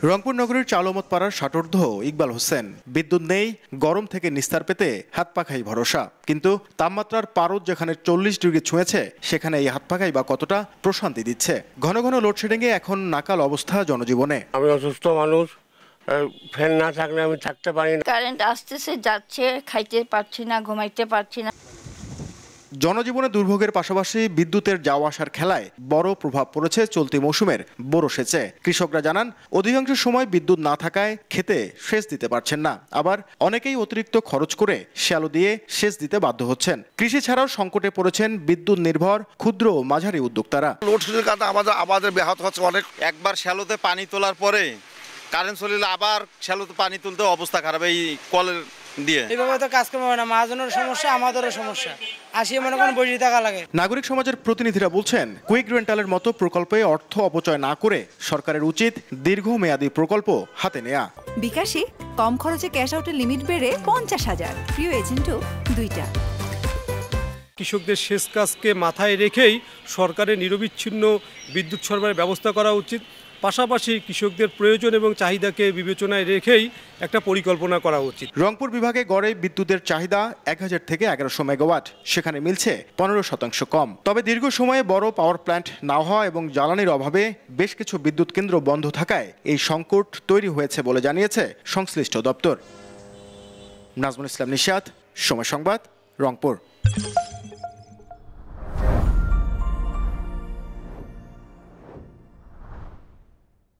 রংপুর নগরীর চালমত পাড়ার ষাটোর্ধ্ব ইকবাল হোসেন। বিদ্যুৎ নেই, গরম থেকে নিস্তার পেতে হাত পাখাই ভরসা। কিন্তু তাপমাত্রার পারদ যেখানে 40 ডিগ্রি ছুঁয়েছে, সেখানে এই হাত পাখাই বা কতটা প্রশান্তি দিচ্ছে। ঘন ঘন লোডশেডিংয়ে এখন নাকাল অবস্থা জনজীবনে। আমি অসুস্থ মানুষ, ফ্যান না থাকলে আমি থাকতে পারি না। কারেন্ট আসতেছে যাচ্ছে, খাইতে পারছি না, ঘুমাইতে পারছি না। জনজীবনে দুর্ভোগের পাশাপাশি বিদ্যুতের যাওয়া আসার খেলায় বড় প্রভাব পড়েছে চলতি মৌসুমের বোরো সেচে। কৃষকরা জানান, অধিকাংশ সময় বিদ্যুৎ না থাকায় খেতে সেচ দিতে পারছেন না। আবার অনেকেই অতিরিক্ত খরচ করে শ্যালো দিয়ে সেচ দিতে বাধ্য হচ্ছেন। কৃষি ছাড়াও সংকটে পড়েছেন বিদ্যুৎ নির্ভর ক্ষুদ্র ও মাঝারি উদ্যোক্তারা। লোডশেডিং কারণে আমাদের ব্যাহত হচ্ছে অনেক। একবার শ্যালোতে পানি তোলার পরে কারেন্ট চলে আবার শ্যালোতে পানি তুলতে অবস্থা খারাপ এই কলের দিয়ে। এইভাবে তো কাজ করবে না, মহাজনের সমস্যা, আমাদেরও সমস্যা। আসিয়ে মনে করেন বসে থাকা লাগে। নাগরিক সমাজের প্রতিনিধিরা বলছেন, কুইক রেন্টালের মতো প্রকল্পে অর্থ অপচয় না করে সরকারের উচিত দীর্ঘমেয়াদী প্রকল্প হাতে নেয়া। বিকাশে কম খরচে ক্যাশ আউটের লিমিট বেড়ে 50,000, প্রিয় এজেন্টও 2টা। কৃষকদের সেচ কাজকে মাথায় রেখেই সরকারের নিরবিচ্ছিন্ন বিদ্যুৎ সরবরাহের ব্যবস্থা করা উচিত। পাশাপাশি কৃষকদের প্রয়োজন এবং চাহিদাকে বিবেচনায় রেখেই একটা পরিকল্পনা করা উচিত। রংপুর বিভাগে গড়ে বিদ্যুতের চাহিদা 1000 থেকে 1100 মেগাওয়াট, সেখানে মিলছে 15% কম। তবে দীর্ঘ সময়ে বড় পাওয়ার প্ল্যান্ট না হওয়া এবং জ্বালানির অভাবে বেশ কিছু বিদ্যুৎ কেন্দ্র বন্ধ থাকায় এই সংকট তৈরি হয়েছে বলে জানিয়েছে সংশ্লিষ্ট দপ্তর। নাজমুল ইসলাম নিশাত, সময় সংবাদ, রংপুর।